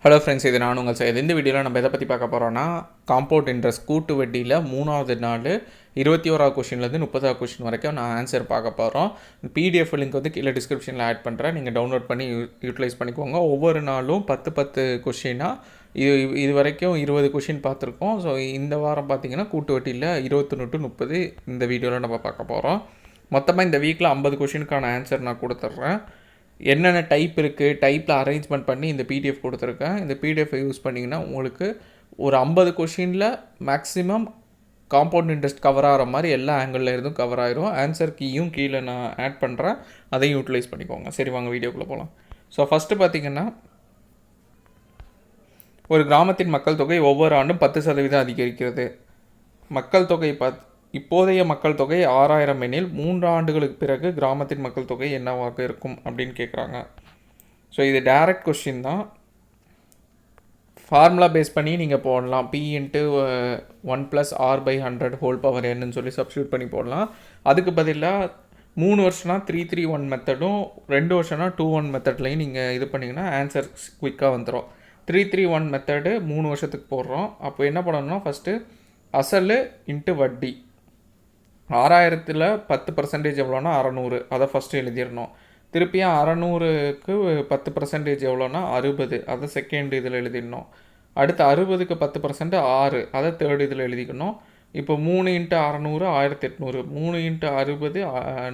Hello friends, இது நான் உங்கள் செய்து. இந்த வீடியோவில் நம்ம எதை பற்றி பார்க்க போகிறோன்னா, காம்பவுண்ட் இன்ட்ரெஸ்ட் கூட்டு வட்டியில் 3வது நாள் 21வது கொஷின்லேருந்து 30வது கொஷின் வரைக்கும் நான் ஆன்சர் பார்க்க போகிறோம். பிடிஎஃப் லிங்க் வந்து கீழே டிஸ்கிரிப்ஷனில் ஆட் பண்ணுறேன். நீங்கள் டவுன்லோட் பண்ணி யூட்டிலைஸ் பண்ணிக்கோங்க. ஒவ்வொரு நாளும் 10 கொஷினாக இது வரைக்கும் 20 கொஷின் பார்த்துருக்கோம். ஸோ இந்த வாரம் பார்த்திங்கன்னா கூட்டு வட்டியில் 21 to 30 இந்த வீடியோவில் நம்ம பார்க்க போகிறோம். மொத்தமாக இந்த வீக்கில் 50 கொஷினுக்கான ஆன்சர் நான் கொடுத்துட்றேன். என்னென்ன டைப் இருக்குது, டைப்பில் அரேஞ்ச்மெண்ட் பண்ணி இந்த பிடிஎஃப் கொடுத்துருக்கேன். இந்த பிடிஎஃப்பை யூஸ் பண்ணிங்கன்னா உங்களுக்கு ஒரு 50 கொஷினில் மேக்ஸிமம் காம்பவுண்ட் இன்ட்ரெஸ்ட் கவர் ஆகிற மாதிரி எல்லா ஆங்கிளில் இருந்தும் கவர் ஆகிரும். ஆன்சர் கீயும் கீழே நான் ஆட் பண்ணுறேன், அதையும் யூட்டிலைஸ் பண்ணிக்கோங்க. சரி, வாங்க வீடியோக்குள்ளே போகலாம். ஸோ ஃபஸ்ட்டு பார்த்திங்கன்னா, ஒரு கிராமத்தின் மக்கள் தொகை ஒவ்வொரு ஆண்டும் 10% அதிகரிக்கிறது. மக்கள் தொகை இப்போதைய மக்கள் தொகை 6000 எனில் 3 ஆண்டுகளுக்கு பிறகு கிராமத்தின் மக்கள் தொகை என்னவாக இருக்கும் அப்படின்னு கேட்குறாங்க. ஸோ இது டைரக்ட் கொஸ்டின் தான். ஃபார்முலா பேஸ் பண்ணி நீங்கள் போடலாம். P × 1 + R/100 என்னன்னு சொல்லி சப்ஸ்டியூட் பண்ணி போடலாம். அதுக்கு பதிலாக 3 வருஷம்னா 331 மெத்தடும், 2 வருஷம்னா 21 மெத்தட்லையும் நீங்கள் இது பண்ணிங்கன்னா ஆன்சர் குயிக்காக வந்துடும். 331 மெத்தடு 3 வருஷத்துக்கு போடுறோம். அப்போ என்ன பண்ணணும்னா, ஃபஸ்ட்டு அசல் இன்ட்டு வட்டி. 6000ல் 10% எவ்வளோனா 600, அதை ஃபஸ்ட்டு எழுதிடணும். திருப்பியும் 600க்கு 10% எவ்வளோனா 60, அதை செகண்ட் இதில் எழுதிடணும். அடுத்து 60க்கு 10% 6, அதை தேர்ட் இதில் எழுதிக்கணும். இப்போ 3 × 600 1800, 3 × 60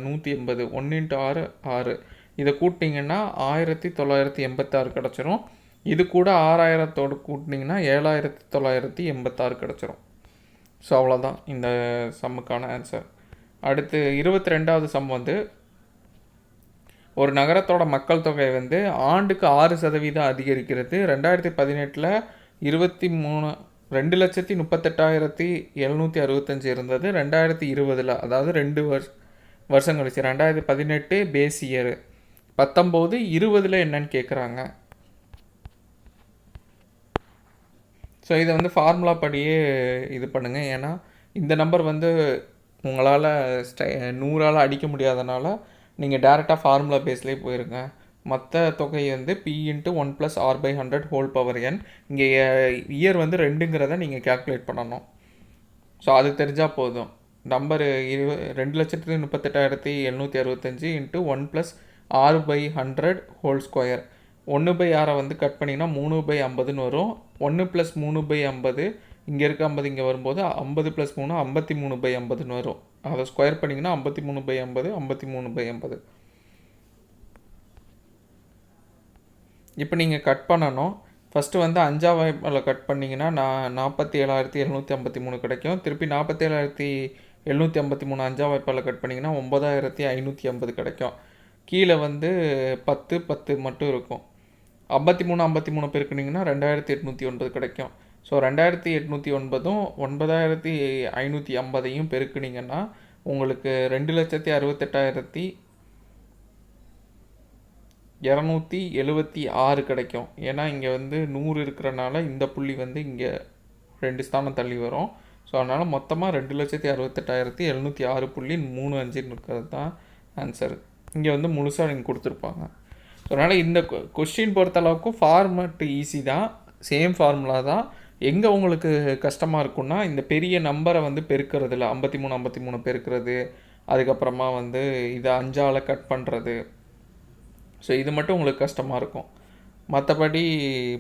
180, 1 × 6 6, இதை கூட்டிங்கன்னா 1986 கிடச்சிரும். இது கூட 6000தோடு கூட்டினீங்கன்னா 7986 கிடச்சிரும். ஸோ அவ்வளோதான் இந்த சம்முக்கான ஆன்சர். அடுத்து 22வது சம் வந்து, ஒரு நகரத்தோட மக்கள் தொகை வந்து ஆண்டுக்கு 6% அதிகரிக்கிறது. 2018 2,38,765 இருந்தது. 2020 அதாவது 2 வருஷம் கழிச்சு 2018 பேஸ் இயர், 19 20 என்னன்னு கேட்குறாங்க. ஸோ இதை வந்து ஃபார்முலா படியே இது பண்ணுங்கள். ஏன்னா இந்த நம்பர் வந்து உங்களால் 100ஆல் அடிக்க முடியாதனால நீங்கள் டேரெக்டாக ஃபார்முலா பேஸ்லேயே போயிருங்க. மற்ற தொகை வந்து P × 1 + R/100 இங்கே இயர் வந்து 2ங்கிறத நீங்கள் கேல்குலேட் பண்ணணும். ஸோ அது தெரிஞ்சால் போதும். நம்பரு 2,38,765 × 1 + R/100 1/6 வந்து கட் பண்ணிங்கன்னா 3/50ன்னு வரும். 1 + 3/50, இங்கே இருக்க 50 இங்கே வரும்போது 50 + 3 53/50ன்னு வரும். அதை ஸ்கொயர் பண்ணிங்கன்னா 53/50 53/50. இப்போ நீங்கள் கட் பண்ணணும். ஃபஸ்ட்டு வந்து 5ஆம் வாய்ப்பால் கட் பண்ணிங்கன்னா 47,753 கிடைக்கும். திருப்பி 47,753 5ஆம் வாய்ப்பால் கட் பண்ணிங்கன்னா 9,550 கிடைக்கும். கீழே வந்து 10 10 மட்டும் இருக்கும். 53 பெருக்குனிங்கன்னா 2,809 கிடைக்கும். ஸோ 2,809ம் 9,550 பெருக்குனிங்கன்னா உங்களுக்கு 2,68,276 கிடைக்கும். ஏன்னா இங்கே வந்து 100 இருக்கிறனால இந்த புள்ளி வந்து இங்கே 2 ஸ்தானம் தள்ளி வரும். ஸோ அதனால் மொத்தமாக 2,68,706.35 இருக்கிறது தான் ஆன்சர். இங்கே வந்து முழுசாக நீங்கள் கொடுத்துருப்பாங்க. ஸோ அதனால் இந்த கொஸ்டின் பொறுத்தளவுக்கு ஃபார்மட் ஈஸி தான், சேம் ஃபார்முலா தான். எங்கே உங்களுக்கு கஷ்டமாக இருக்குன்னா, இந்த பெரிய நம்பரை வந்து பெருக்கிறதுல 53 பெருக்கிறது, அதுக்கப்புறமா வந்து இதை 5ஆல் கட் பண்ணுறது. ஸோ இது மட்டும் உங்களுக்கு கஷ்டமாக இருக்கும். மற்றபடி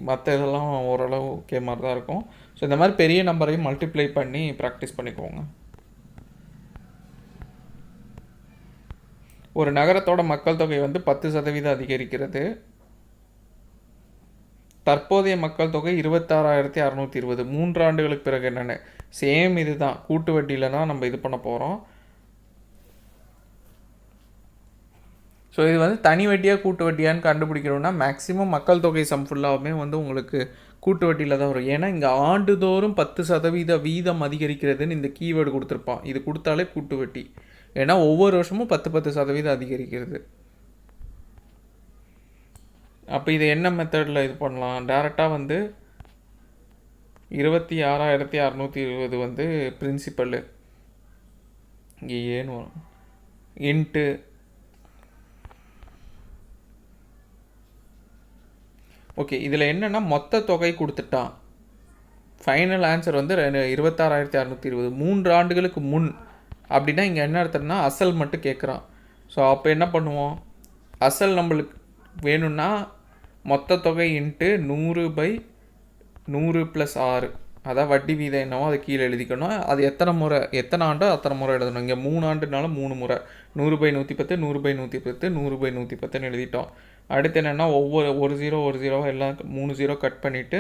மற்ற இதெல்லாம் ஓரளவு ஓகே மாதிரி தான் இருக்கும். ஸோ இந்த மாதிரி பெரிய நம்பரையும் மல்டிப்ளை பண்ணி ப்ராக்டிஸ் பண்ணிக்கோங்க. ஒரு நகரத்தோட மக்கள் தொகை வந்து 10% அதிகரிக்கிறது. தற்போதைய மக்கள் தொகை 26,620. 3 ஆண்டுகளுக்கு பிறகு என்னென்னு சேம் இது தான். கூட்டு வட்டியில் தான் நம்ம இது பண்ண போகிறோம். ஸோ இது வந்து தனி வட்டியாக கூட்டு வட்டியான்னு கண்டுபிடிக்கணும்னா மேக்ஸிமம் மக்கள் தொகை சம் ஃபுல்லாகவுமே வந்து உங்களுக்கு கூட்டு வட்டியில் தான் வரும். ஏன்னா இங்கே ஆண்டுதோறும் 10% வீதம் அதிகரிக்கிறதுன்னு இந்த கீவேர்டு கொடுத்துருப்பான். இது கொடுத்தாலே கூட்டு வட்டி. ஏன்னா ஒவ்வொரு வருஷமும் 10% அதிகரிக்கிறது. அப்போ இது என்ன மெத்தடில் இது பண்ணலாம்? டேரெக்டாக வந்து 26,620 வந்து பிரின்சிபல்லு, இங்கே ஏன்னு வரும், இன்ட்டு ஓகே, இதில் என்னென்னா மொத்த தொகை கொடுத்துட்டான். ஃபைனல் ஆன்சர் வந்து 26,620 3 ஆண்டுகளுக்கு முன் அப்படின்னா இங்கே என்ன அர்த்தம்னா அசல் மட்டும் கேட்குறான். ஸோ அப்போ என்ன பண்ணுவோம், அசல் நம்மளுக்கு வேணும்னா மொத்த தொகை இன்ட்டு 100/100 + 6, அதான் வட்டி வீதம் என்னவோ அதை கீழே எழுதிக்கணும். அது எத்தனை ஆண்டோ அத்தனை முறை எழுதணும். இங்கே 3 ஆண்டுனால 3 முறை 100/110 100/110 100/110ன்னு எழுதிட்டோம். அடுத்து என்னென்னா ஒரு ஜீரோ எல்லாம் 3 0 கட் பண்ணிவிட்டு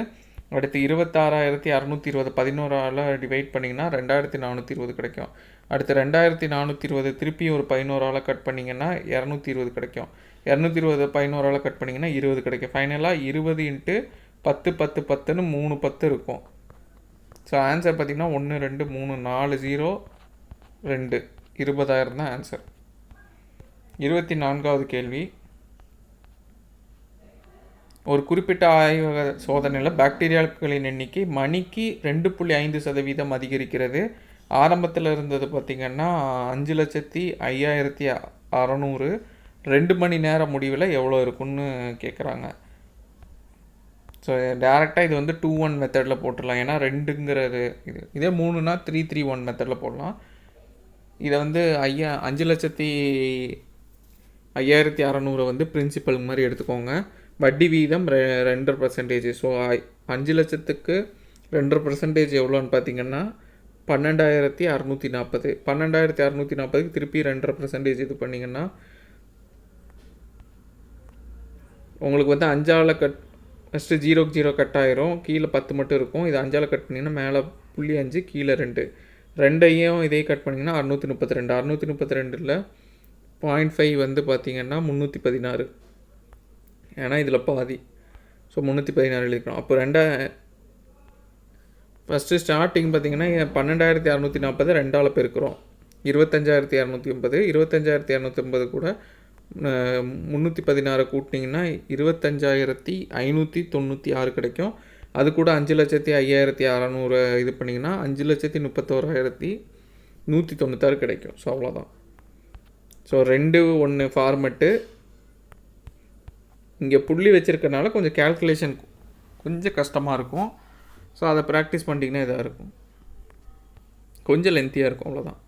அடுத்து 26,620 11ஆல் டிவைட் பண்ணிங்கன்னா 2,420 கிடைக்கும். அடுத்து 2,420 திருப்பி ஒரு 11ஆல் கட் பண்ணிங்கன்னா 220 கிடைக்கும். 220 11ஆல் கட் பண்ணிங்கன்னா 20 கிடைக்கும். ஃபைனலாக 20 × 10 10 10ன்னு 3 10 இருக்கும். ஸோ ஆன்சர் பார்த்திங்கன்னா 1 2 3 4 0 2 20,000 தான் ஆன்சர். 24வது கேள்வி. ஒரு குறிப்பிட்ட ஆய்வக சோதனையில் பாக்டீரியாக்களின் எண்ணிக்கை மணிக்கு 2.5% அதிகரிக்கிறது. ஆரம்பத்தில் இருந்தது பார்த்திங்கன்னா 5,05,600. 2 மணி நேரம் முடிவில் எவ்வளோ இருக்குன்னு கேட்குறாங்க. ஸோ டேரெக்டாக இது வந்து 2-1 மெத்தடில் போட்டுடலாம். ஏன்னா 2ங்கிறது இதே 3னா 3-3-1 மெத்தடில் போடலாம். இதை வந்து 5,05,600 வந்து பிரின்சிபல் மாதிரி எடுத்துக்கோங்க. வட்டி வீதம் 2%. ஸோ 5 லட்சத்துக்கு 2% எவ்வளோன்னு பார்த்தீங்கன்னா 12,640. 12,640க்கு திருப்பி 2% இது பண்ணிங்கன்னா உங்களுக்கு வந்து 5ஆல் கட் ஃபஸ்ட்டு 0 கட் ஆயிரும், கீழே 10 மட்டும் இருக்கும். இது 5ஆல் கட் பண்ணிங்கன்னா மேலே 0.5 கீழே 2 2ஐயும் இதே கட் பண்ணிங்கன்னா 632. 632ல் 0.5 வந்து பார்த்திங்கன்னா 316. ஏன்னா இதில் பாதி. ஸோ 316 எழுதிக்கணும். அப்போ ஃபஸ்ட்டு ஸ்டார்டிங் பார்த்திங்கன்னா 12,640 2ஆல் பெருக்கிறோம் 25,280. 25,280 கூட 316 கூட்டிங்கன்னா 25,596 கிடைக்கும். அது கூட 5,05,600 இது பண்ணிங்கன்னா 5,31,196 கிடைக்கும். ஸோ அவ்வளோதான். So 2-1 format. இங்கே புள்ளி வச்சுருக்கனால கொஞ்சம் கேல்குலேஷன் கொஞ்சம் கஷ்டமாக இருக்கும். ஸோ அதை ப்ராக்டிஸ் பண்ணிட்டீங்கன்னா இதாக இருக்கும். கொஞ்சம் லென்த்தியாக இருக்கும், அவ்வளோதான்.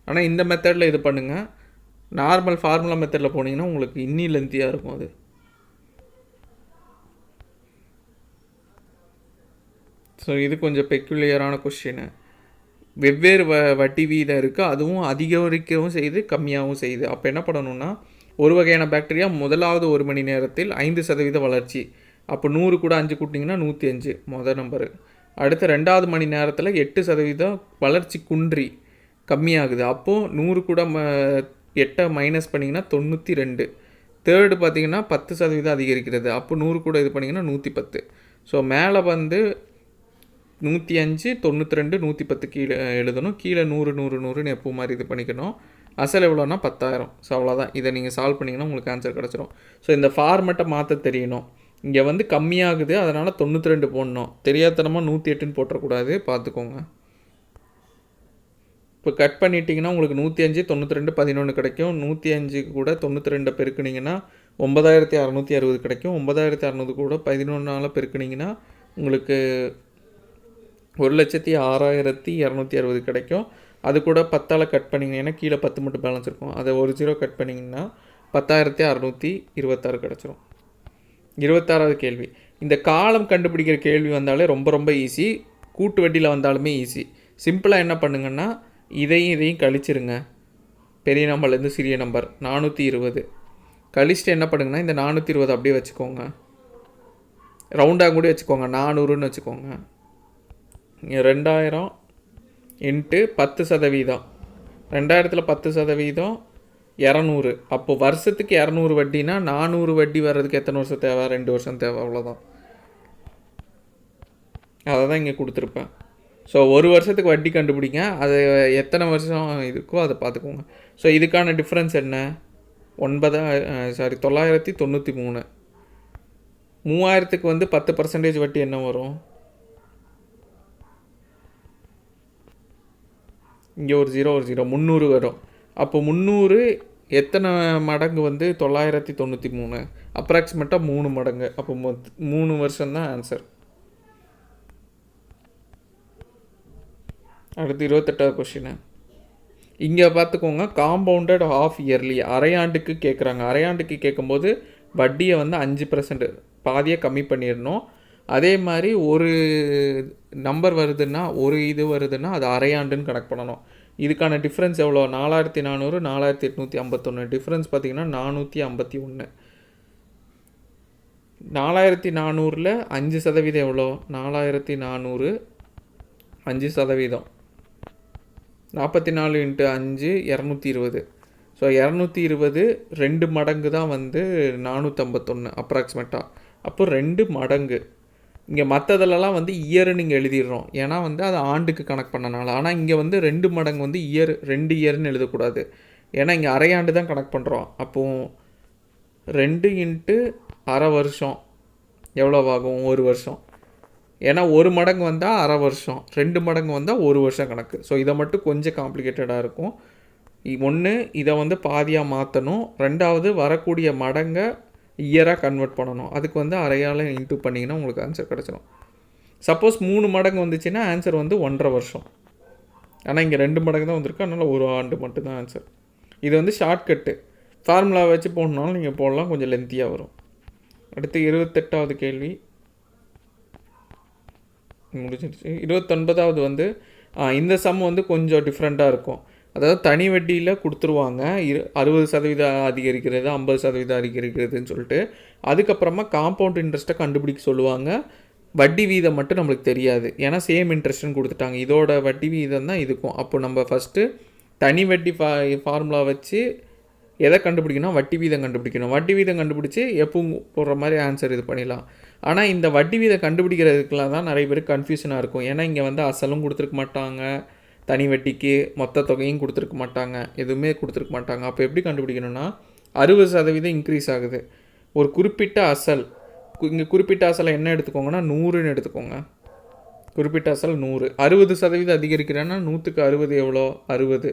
ஆனால் இந்த மெத்தடில் இது பண்ணுங்கள். நார்மல் ஃபார்முலா மெத்தடில் போனீங்கன்னா உங்களுக்கு இன்னும் லென்த்தியாக இருக்கும் அது. ஸோ இது கொஞ்சம் பெக்குலியரான கொஸ்டின். வெவ்வேறு வட்டி வீதம் இருக்குது. அதுவும் அதிகரிக்கவும் செய்யுது, கம்மியாகவும் செய்யுது. அப்போ என்ன பண்ணணும்னா, ஒரு வகையான பாக்டீரியா முதலாவது 1 மணி நேரத்தில் 5% வளர்ச்சி. அப்போ 100 கூட 5 கூட்டிங்கன்னா 105 மொதல் நம்பரு. அடுத்த 2வது மணி நேரத்தில் 8% வளர்ச்சி குன்றி கம்மியாகுது. அப்போது 100 கூட 8 மைனஸ் பண்ணிங்கன்னா 92. தேர்டு பார்த்திங்கன்னா 10% அதிகரிக்கிறது. அப்போ 100 கூட இது பண்ணிங்கன்னா 110. ஸோ மேலே வந்து 105 92 110 கீழே எழுதணும். கீழே 100 100 100ன்னு எப்போ மாதிரி இது பண்ணிக்கணும். அசல் எவ்வளோனா 10,000. ஸோ அவ்வளோதான். இதை நீங்கள் சால்வ் பண்ணிங்கன்னா உங்களுக்கு ஆன்சர் கிடச்சிரும். ஸோ இந்த ஃபார்மெட்டை மாற்ற தெரியணும். இங்கே வந்து கம்மியாகுது, அதனால் 92 போடணும். தெரியாதனமாக 108ன்னு போட்டக்கூடாது, பார்த்துக்கோங்க. இப்போ கட் பண்ணிட்டீங்கன்னா உங்களுக்கு 105 92 11 கிடைக்கும். 105 கூட 92 பெருக்குனிங்கன்னா 9,660 கிடைக்கும். 9,660 கூட 11ஆல் பெருக்குனிங்கன்னா உங்களுக்கு 1,06,260 கிடைக்கும். அது கூட 10ஆல் கட் பண்ணிங்கன்னா கீழே 10 மட்டும் பேலன்ஸ் இருக்கும். அதை ஒரு 0 கட் பண்ணிங்கன்னா 10,626 கிடச்சிரும். 26வது கேள்வி. இந்த காலம் கண்டுபிடிக்கிற கேள்வி வந்தாலே ரொம்ப ரொம்ப ஈஸி. கூட்டு வட்டியில் வந்தாலுமே ஈஸி. சிம்பிளாக என்ன பண்ணுங்கன்னா, இதையும் கழிச்சிருங்க. பெரிய நம்பர்லேருந்து சிறிய நம்பர் 420 கழிச்சிட்டு என்ன பண்ணுங்கன்னா, இந்த 420 அப்படியே வச்சுக்கோங்க. ரவுண்டாக கூட வச்சுக்கோங்க, 400ன்னு வச்சுக்கோங்க. 2000 × 10%. 2000ல் 10% 200. அப்போ வருஷத்துக்கு 200 வட்டினா 400 வட்டி வர்றதுக்கு எத்தனை வருஷம் தேவை? 2 வருஷம் தேவை, அவ்வளோதான். அதை தான் இங்கே கொடுத்துருப்பேன். ஸோ ஒரு வருஷத்துக்கு வட்டி கண்டுபிடிங்க. அது எத்தனை வருஷம் இருக்கோ அதை பார்த்துக்கோங்க. ஸோ இதுக்கான டிஃப்ரென்ஸ் என்ன? 993. 3000க்கு வந்து 10% வட்டி என்ன வரும்? இங்கே ஒரு 0 300 வரும். அப்போ 300 எத்தனை மடங்கு வந்து 993? அப்ராக்சிமேட்டாக 3 மடங்கு. அப்போ 3 வருஷம் தான் ஆன்சர். அடுத்து 28வது கொஷின். இங்கே பார்த்துக்கோங்க, காம்பவுண்டட் ஆஃப் இயர்லி அரையாண்டுக்கு கேட்குறாங்க. அரையாண்டுக்கு கேட்கும்போது வட்டியை வந்து 5% பாதியை கம்மி பண்ணிடணும். அதே மாதிரி ஒரு நம்பர் வருதுன்னா, ஒரு இது வருதுன்னா அது அரையாண்டுன்னு கணக்கு பண்ணணும். இதுக்கான டிஃப்ரென்ஸ் எவ்வளோ? 4400 4851. டிஃப்ரென்ஸ் பார்த்தீங்கன்னா 451. 4400ல் 5% எவ்வளோ? 4400 5%. 44 × 5 220. ஸோ 220 2 மடங்கு தான் வந்து 451 அப்ராக்சிமேட்டாக. அப்போ 2 மடங்கு. இங்கே மற்றதுலலாம் வந்து இயரு நீங்கள் எழுதிடுறோம், ஏன்னா வந்து அது ஆண்டுக்கு கணக்கு பண்ணனால. ஆனால் இங்கே வந்து 2 மடங்கு வந்து இயர், 2 இயர்னு எழுதக்கூடாது, ஏன்னா இங்கே அரையாண்டு தான் கணக்கு பண்ணுறோம். அப்போது 2 × அரை வருஷம் எவ்வளோவாகும்? 1 வருஷம். ஏன்னா 1 மடங்கு வந்தால் அரை வருஷம், 2 மடங்கு வந்தால் 1 வருஷம் கணக்கு. ஸோ இதை மட்டும் கொஞ்சம் காம்ப்ளிகேட்டடாக இருக்கும். ஒன்று, இதை வந்து பாதியாக மாற்றணும். ரெண்டாவது, வரக்கூடிய மடங்கை இயராக கன்வெர்ட் பண்ணணும். அதுக்கு வந்து அரையால் இன்ட்டு பண்ணிங்கன்னா உங்களுக்கு ஆன்சர் கிடச்சிடும். சப்போஸ் 3 மடங்கு வந்துச்சுன்னா ஆன்சர் வந்து 1.5 வருஷம். ஆனால் இங்கே 2 மடங்கு தான் வந்திருக்கு, அதனால் 1 ஆண்டு மட்டும்தான் ஆன்சர். இது வந்து ஷார்ட்கட்டு, ஃபார்முலா வச்சு போடணுனாலும் நீங்கள் போடலாம், கொஞ்சம் லென்த்தியாக வரும். அடுத்து 28வது கேள்வி முடிஞ்சிடுச்சு. 29வது வந்து இந்த சம் வந்து கொஞ்சம் டிஃப்ரெண்ட்டாக இருக்கும். அதாவது தனி வட்டியில் கொடுத்துருவாங்க 60% அதிகரிக்கிறது, 50% அதிகரிக்கிறதுன்னு சொல்லிட்டு. அதுக்கப்புறமா காம்பவுண்ட் இன்ட்ரெஸ்ட்டை கண்டுபிடிக்க சொல்லுவாங்க. வட்டி வீதம் மட்டும் நம்மளுக்கு தெரியாது, ஏன்னா சேம் இன்ட்ரெஸ்ட்னு கொடுத்துட்டாங்க. இதோட வட்டி வீதம் தான் இதுக்கும். அப்போ நம்ம ஃபஸ்ட்டு தனி வட்டி ஃபார்முலா வச்சு எதை கண்டுபிடிக்கணும்? வட்டி வீதம் கண்டுபிடிக்கணும். வட்டி வீதம் கண்டுபிடிச்சி எப்பவும் போடுற மாதிரி ஆன்சர் இது பண்ணிடலாம். ஆனால் இந்த வட்டி வீதம் கண்டுபிடிக்கிறதுக்குலாம் தான் நிறைய பேருக்கு கன்ஃபியூஷனாக இருக்கும். ஏன்னா இங்கே வந்து அசலும் கொடுத்துருக்க மாட்டாங்க, தனி வட்டிக்கு மொத்த தொகையும் கொடுத்துருக்க மாட்டாங்க, எதுவுமே கொடுத்துருக்க மாட்டாங்க. அப்போ எப்படி கண்டுபிடிக்கணும்னா, 60% இன்க்ரீஸ் ஆகுது. ஒரு குறிப்பிட்ட அசல், இங்கே குறிப்பிட்ட அசலை என்ன எடுத்துக்கோங்கன்னா 100ன்னு எடுத்துக்கோங்க. குறிப்பிட்ட அசல் 100. 60% அதிகரிக்கிறேன்னா 100க்கு 60 எவ்வளோ? 60.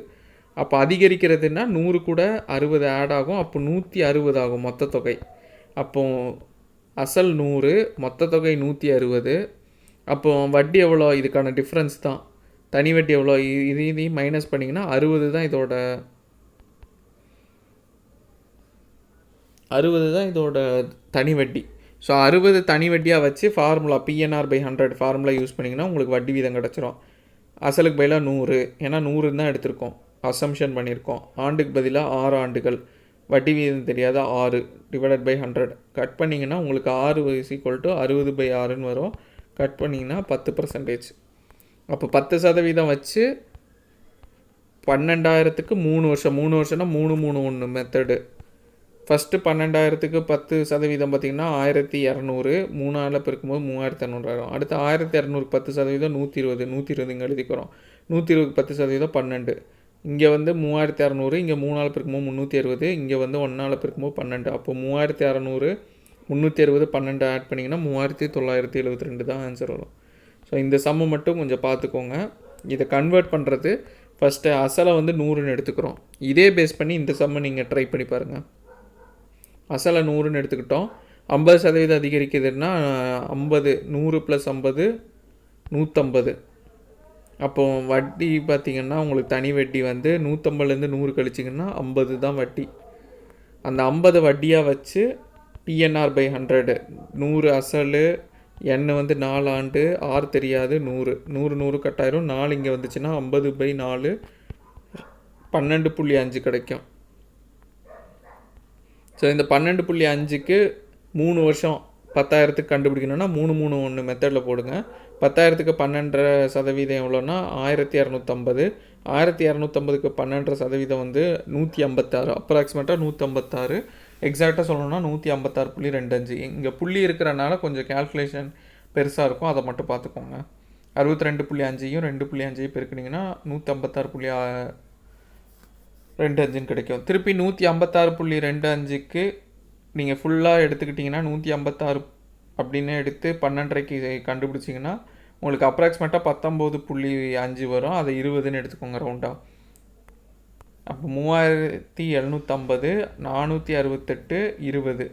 அப்போ அதிகரிக்கிறதுனா 100 கூட 60 ஆட் ஆகும், அப்போ 160 ஆகும் மொத்த தொகை. அப்போ அசல் 100, மொத்த தொகை 160. அப்போ வட்டி எவ்வளோ? இதுக்கான டிஃப்ரென்ஸ் தான். தனி வட்டி எவ்வளோ? இதையும் மைனஸ் பண்ணிங்கன்னா 60 தான் இதோட 60 தான் இதோட தனி வட்டி. ஸோ 60 தனி வட்டியாக வச்சு ஃபார்முலா PNR/100 ஃபார்முலா யூஸ் பண்ணிங்கன்னா உங்களுக்கு வட்டி வீதம் கிடச்சிரும். அசலுக்கு பதிலாக 100, ஏன்னா 100 தான் எடுத்திருக்கோம், அசம்ஷன் பண்ணியிருக்கோம். ஆண்டுக்கு பதிலாக 6 ஆண்டுகள், வட்டி வீதம் தெரியாத 6 / 100 கட் பண்ணிங்கன்னா உங்களுக்கு 6 = 60/6ன்னு வரும். கட் பண்ணிங்கன்னா 10%. அப்போ 10% வச்சு 12,000க்கு 3 வருஷம். 3 வருஷம்னா 3-3-1 மெத்தடு. ஃபஸ்ட்டு 12,000க்கு 10% பார்த்திங்கன்னா 1200, 3ஆல் பெருக்கும்போது 3200 ஆகும். அடுத்து 1200க்கு 10% 120. 120 இங்கே எழுதிக்கிறோம். 120க்கு 10% 12. இங்கே வந்து 3600, இங்கே 3ஆல் பெருக்கும்போது 360, இங்கே வந்து 1ஆல் பெருக்கும்போது 12. அப்போ 3600, 360, 12 ஆட் பண்ணிங்கன்னா 3972 தான் ஆன்சர் வரும். ஸோ இந்த சம்மு மட்டும் கொஞ்சம் பார்த்துக்கோங்க. இதை கன்வெர்ட் பண்ணுறது ஃபஸ்ட்டு அசலை வந்து 100ன்னு எடுத்துக்கிறோம். இதே பேஸ் பண்ணி இந்த சம்மை நீங்கள் ட்ரை பண்ணி பாருங்கள். அசலை 100ன்னு எடுத்துக்கிட்டோம், 50% அதிகரிக்குதுன்னா 50, 100 + 50 150. அப்போது வட்டி பார்த்திங்கன்னா உங்களுக்கு தனி வட்டி வந்து 150லேருந்து 100 கழிச்சிங்கன்னா 50 தான் வட்டி. அந்த 50 வட்டியாக வச்சு PNR/100 100 அசல், n வந்து 4 ஆண்டு, R தெரியாது, 100 100 கட்டாயிரும். 4 இங்கே வந்துச்சுன்னா 50/4 12.5 கிடைக்கும். ஸோ இந்த 12.5க்கு 3 வருஷம் 10,000த்துக்கு கண்டுபிடிக்கணும்னா 3-3-1 மெத்தடில் போடுங்க. 10,000த்துக்கு 12% எவ்வளோன்னா 1250. 1250க்கு 12% வந்து 156, அப்ராக்சிமேட்டாக 156. எக்ஸாக்டாக சொல்லணும்னா 156.25. இங்கே புள்ளி இருக்கிறனால கொஞ்சம் கேல்குலேஷன் பெருசாக இருக்கும், அதை மட்டும் பார்த்துக்கோங்க. 62.5யும் 2.5 பெருக்குனிங்கன்னா 156.25 கிடைக்கும். திருப்பி 156.25க்கு நீங்கள் ஃபுல்லாக எடுத்துக்கிட்டிங்கன்னா 156 அப்படின்னு எடுத்து 12.5க்கு கண்டுபிடிச்சிங்கன்னா உங்களுக்கு அப்ராக்சிமேட்டாக 19.5 வரும். அதை 20ன்னு எடுத்துக்கோங்க ரவுண்டாக. அப்போ 3750, 468, 20.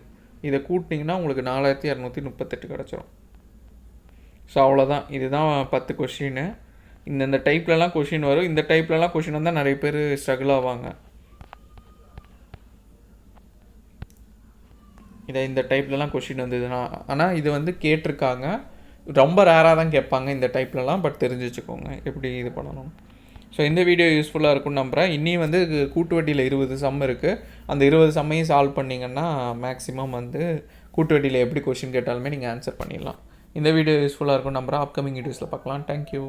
இதை கூட்டினீங்கன்னா உங்களுக்கு 4238 கிடச்சிரும். ஸோ அவ்வளோதான். இதுதான் 10 கொஷின்னு. இந்த டைப்லலாம் கொஷின் வரும். இந்த டைப்லலாம் கொஷின் வந்தால் நிறைய பேர் ஸ்ட்ரகிள் ஆவாங்க. இந்த டைப்லலாம் கொஷின் வந்ததுன்னா, ஆனால் இது வந்து கேட்டிருக்காங்க. ரொம்ப ரேராக தான் கேட்பாங்க இந்த டைப்லலாம். பட் தெரிஞ்சு வச்சுக்கோங்க எப்படி இது பண்ணணும். ஸோ இந்த வீடியோ யூஸ்ஃபுல்லாக இருக்கும்னு நம்புகிறேன். இன்னும் வந்து கூட்டு வட்டியில் 20 சம் இருக்குது. அந்த 20 சம்மையும் சால்வ் பண்ணிங்கன்னா மேக்ஸிமம் வந்து கூட்டு வட்டியில் எப்படி கொஷின் கேட்டாலுமே நீங்கள் ஆன்சர் பண்ணிடலாம். இந்த வீடியோ யூஸ்ஃபுல்லாக இருக்கும்னு நம்புகிறேன். அப்கமிங் வீடியோஸில் பார்க்கலாம். தேங்க்யூ.